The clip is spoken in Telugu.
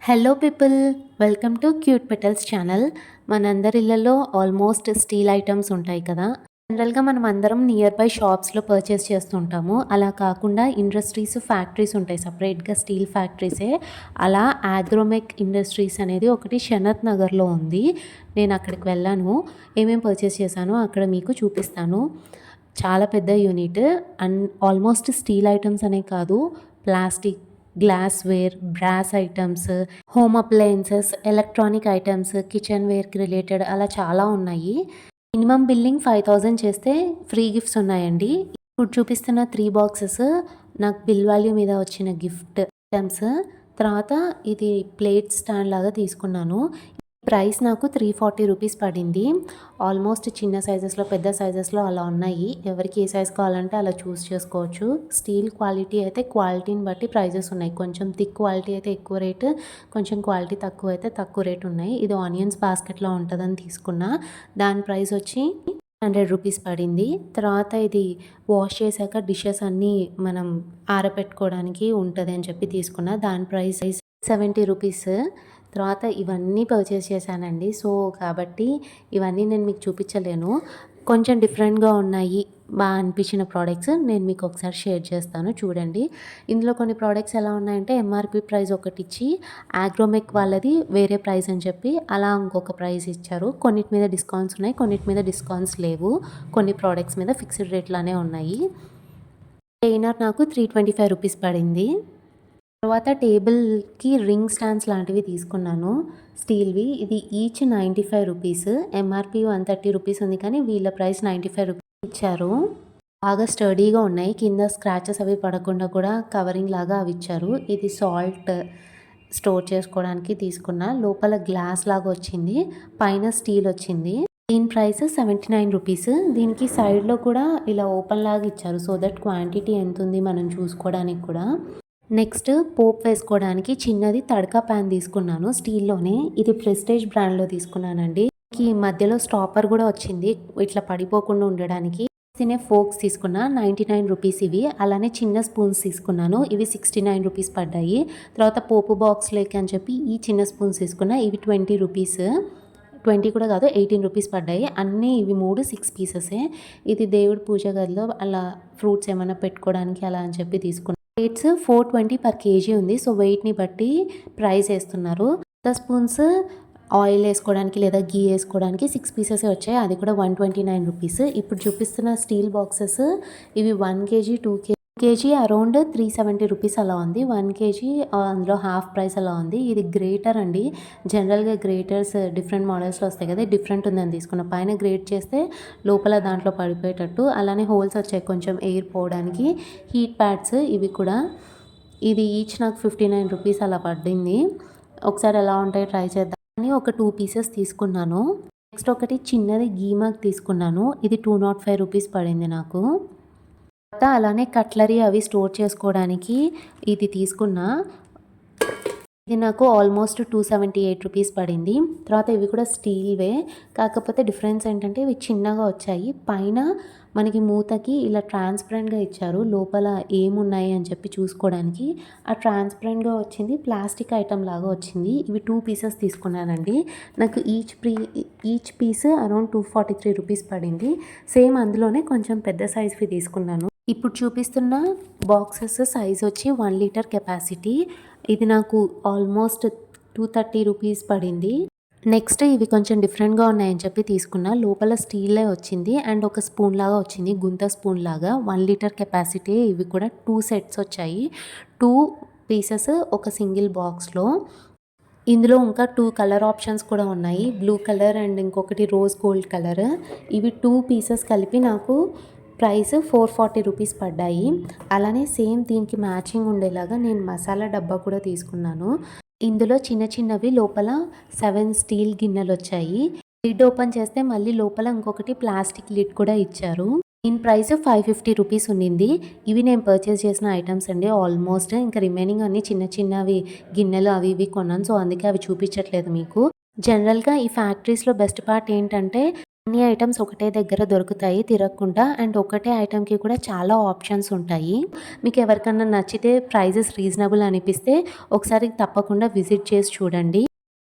Hello people, welcome to cute petals channel. మనందరి ఇళ్లలో ఆల్మోస్ట్ స్టీల్ ఐటమ్స్ ఉంటాయి కదా. జనరల్గా మనం అందరం నియర్ బై షాప్స్లో పర్చేస్ చేస్తుంటాము. అలా కాకుండా ఇండస్ట్రీస్, ఫ్యాక్టరీస్ ఉంటాయి, సపరేట్గా స్టీల్ ఫ్యాక్టరీసే. అలా ఆగ్రోమెక్ ఇండస్ట్రీస్ అనేది ఒకటి షనత్ నగర్లో ఉంది. నేను అక్కడికి వెళ్ళాను, ఏమేమి పర్చేస్ చేశానో అక్కడ మీకు చూపిస్తాను. చాలా పెద్ద unit and almost steel items అనే కాదు, plastic, glassware, brass items, home appliances, electronic items, kitchen వేర్కి రిలేటెడ్ అలా చాలా ఉన్నాయి. మినిమం బిల్లింగ్ 5000 చేస్తే ఫ్రీ గిఫ్ట్స్ ఉన్నాయండి. ఇప్పుడు చూపిస్తున్న 3 బాక్సెస్ నాకు బిల్ వాల్యూ మీద వచ్చిన గిఫ్ట్ ఐటమ్స్. తర్వాత ఇది ప్లేట్ స్టాండ్ లాగా తీసుకున్నాను. ప్రైస్ నాకు 340 రూపీస్ పడింది. ఆల్మోస్ట్ చిన్న సైజెస్లో, పెద్ద సైజెస్లో అలా ఉన్నాయి. ఎవరికి ఏ సైజ్ కావాలంటే అలా చూస్ చేసుకోవచ్చు. స్టీల్ క్వాలిటీ అయితే క్వాలిటీని బట్టి ప్రైజెస్ ఉన్నాయి. కొంచెం థిక్ క్వాలిటీ అయితే ఎక్కువ రేటు, కొంచెం క్వాలిటీ తక్కువ అయితే తక్కువ రేటు ఉన్నాయి. ఇది ఆనియన్స్ బాస్కెట్లో ఉంటుందని తీసుకున్నా. దాని ప్రైస్ వచ్చి 100 రూపీస్ పడింది. తర్వాత ఇది వాష్ చేశాక డిషెస్ అన్నీ మనం ఆరబెట్టుకోవడానికి ఉంటుంది అని చెప్పి తీసుకున్నా. దాని ప్రైస్ 70 రూపీస్. తర్వాత ఇవన్నీ పర్చేస్ చేశానండి. సో కాబట్టి ఇవన్నీ నేను మీకు చూపించలేను. కొంచెం డిఫరెంట్గా ఉన్నాయి, బాగా అనిపించిన ప్రోడక్ట్స్ నేను మీకు ఒకసారి షేర్ చేస్తాను, చూడండి. ఇందులో కొన్ని ప్రోడక్ట్స్ ఎలా ఉన్నాయంటే ఎంఆర్పి ప్రైస్ ఒకటి ఇచ్చి ఆగ్రోమెక్ వాళ్ళది వేరే ప్రైస్ అని చెప్పి అలా ఇంకొక ప్రైస్ ఇచ్చారు. కొన్నిటి మీద డిస్కౌంట్స్ ఉన్నాయి, కొన్నిటి మీద డిస్కౌంట్స్ లేవు. కొన్ని ప్రోడక్ట్స్ మీద ఫిక్స్డ్ రేట్లానే ఉన్నాయి. ట్రైనర్ నాకు 325 రూపీస్ పడింది. తర్వాత టేబుల్కి రింగ్ స్టాండ్స్ లాంటివి తీసుకున్నాను, స్టీల్వి. ఇది ఈచ్ 95 రూపీస్. ఎంఆర్పి 130 రూపీస్ ఉంది, కానీ వీళ్ళ ప్రైస్ 95 రూపీస్ ఇచ్చారు. బాగా స్టడీగా ఉన్నాయి, కింద స్క్రాచెస్ అవి పడకుండా కూడా కవరింగ్ లాగా అవి ఇచ్చారు. ఇది సాల్ట్ స్టోర్ చేసుకోవడానికి తీసుకున్నా. లోపల గ్లాస్ లాగా వచ్చింది, పైన స్టీల్ వచ్చింది. దీని ప్రైస్ 79 రూపీస్. దీనికి సైడ్లో కూడా ఇలా ఓపెన్ లాగా ఇచ్చారు, సో దట్ క్వాంటిటీ ఎంత ఉంది మనం చూసుకోవడానికి కూడా. నెక్స్ట్ పోప్ వేసుకోవడానికి చిన్నది తడకా ప్యాన్ తీసుకున్నాను, స్టీల్లోనే. ఇది ప్రెస్టేజ్ బ్రాండ్లో తీసుకున్నానండి. ఈ మధ్యలో స్టాపర్ కూడా వచ్చింది ఇట్లా పడిపోకుండా ఉండడానికి. తినే ఫోక్స్ తీసుకున్నా, 99 రూపీస్ ఇవి. అలానే చిన్న స్పూన్స్ తీసుకున్నాను, ఇవి 69 రూపీస్ పడ్డాయి. తర్వాత పోపు బాక్స్ లేక అని చెప్పి ఈ చిన్న స్పూన్స్ తీసుకున్నా, ఇవి 20 రూపీస్. 20 కూడా కాదు, 18 రూపీస్ పడ్డాయి. అన్నీ ఇవి 3 6 పీసెసే. ఇది దేవుడి పూజ గదిలో అలా ఫ్రూట్స్ ఏమైనా పెట్టుకోవడానికి అలా అని చెప్పి తీసుకున్నాను. రేట్స్ 420 పర్ కేజీ ఉంది, సో వెయిట్ని బట్టి ప్రైస్ వేస్తున్నారు. స్పూన్స్ ఆయిల్ వేసుకోవడానికి లేదా గీ వేసుకోవడానికి 6 పీసెస్ వచ్చాయి, అది కూడా 129 రూపీస్. ఇప్పుడు చూపిస్తున్న స్టీల్ బాక్సెస్ ఇవి 1 కేజీ 2 కేజీ అరౌండ్ 370 రూపీస్ అలా ఉంది. 1 కేజీ అందులో హాఫ్ ప్రైస్ అలా ఉంది. ఇది గ్రేటర్ అండి. జనరల్గా గ్రేటర్స్ డిఫరెంట్ మోడల్స్లో వస్తాయి కదా, డిఫరెంట్ ఉందని తీసుకున్న. పైన గ్రేట్ చేస్తే లోపల దాంట్లో పడిపోయేటట్టు, అలానే హోల్స్ వచ్చాయి కొంచెం ఎయిర్ పోవడానికి. హీట్ ప్యాడ్స్ ఇవి కూడా. ఇది ఈచ్ నాకు 59 రూపీస్ అలా పడింది. ఒకసారి ఎలా ఉంటాయో ట్రై చేద్దాం అని ఒక 2 పీసెస్ తీసుకున్నాను. నెక్స్ట్ ఒకటి చిన్నది గీ మగ్ తీసుకున్నాను, ఇది 205 రూపీస్ పడింది నాకు. అలానే కట్లరీ అవి స్టోర్ చేసుకోవడానికి ఇది తీసుకున్నా. ఇది నాకు ఆల్మోస్ట్ 278 రూపీస్ పడింది. తర్వాత ఇవి కూడా స్టీల్వే, కాకపోతే డిఫరెన్స్ ఏంటంటే ఇవి చిన్నగా వచ్చాయి. పైన మనకి మూతకి ఇలా ట్రాన్స్పరెంట్గా ఇచ్చారు, లోపల ఏమున్నాయి అని చెప్పి చూసుకోవడానికి. ఆ ట్రాన్స్పరెంట్గా వచ్చింది ప్లాస్టిక్ ఐటమ్ లాగా వచ్చింది. ఇవి 2 పీసెస్ తీసుకున్నానండి. నాకు ఈచ్ పీస్ అరౌండ్ 243 రూపీస్ పడింది. సేమ్ అందులోనే కొంచెం పెద్ద సైజ్వి తీసుకున్నాను. ఇప్పుడు చూపిస్తున్న బాక్సెస్ సైజ్ వచ్చి 1 లీటర్ కెపాసిటీ. ఇది నాకు ఆల్మోస్ట్ 230 రూపీస్ పడింది. నెక్స్ట్ ఇవి కొంచెం డిఫరెంట్గా ఉన్నాయని చెప్పి తీసుకున్నా. లోపల స్టీలే వచ్చింది అండ్ ఒక స్పూన్ లాగా వచ్చింది, గుంత స్పూన్ లాగా. 1 లీటర్ కెపాసిటీ. ఇవి కూడా 2 సెట్స్ వచ్చాయి, 2 పీసెస్ ఒక సింగిల్ బాక్స్లో. ఇందులో ఇంకా 2 కలర్ ఆప్షన్స్ కూడా ఉన్నాయి, బ్లూ కలర్ అండ్ ఇంకొకటి రోజ్ గోల్డ్ కలర్. ఇవి 2 పీసెస్ కలిపి నాకు ప్రైస్ 440 రూపీస్ పడ్డాయి. అలానే సేమ్ దీనికి మ్యాచింగ్ ఉండేలాగా నేను మసాలా డబ్బా కూడా తీసుకున్నాను. ఇందులో చిన్న చిన్నవి లోపల 7 స్టీల్ గిన్నెలు వచ్చాయి. లిడ్ ఓపెన్ చేస్తే మళ్ళీ లోపల ఇంకొకటి ప్లాస్టిక్ లిడ్ కూడా ఇచ్చారు. దీని ప్రైస్ 550 రూపీస్ ఉండింది. ఇవి నేను పర్చేస్ చేసిన ఐటమ్స్ అండి ఆల్మోస్ట్. ఇంకా రిమైనింగ్ అన్ని చిన్న చిన్నవి గిన్నెలు అవి ఇవి కొన్నాను, సో అందుకే అవి చూపించట్లేదు మీకు. జనరల్గా ఈ ఫ్యాక్టరీస్లో బెస్ట్ పార్ట్ ఏంటంటే అన్ని ఐటెమ్స్ ఒకటే దగ్గర దొరుకుతాయి తిరగకుండా. అండ్ ఒకటే ఐటెమ్‌కి కూడా చాలా ఆప్షన్స్ ఉంటాయి. మీకు ఎవరికన్నా నచ్చితే ప్రైజెస్ రీజనబుల్ అనిపిస్తే ఒకసారి తప్పకుండా విజిట్ చేసి చూడండి.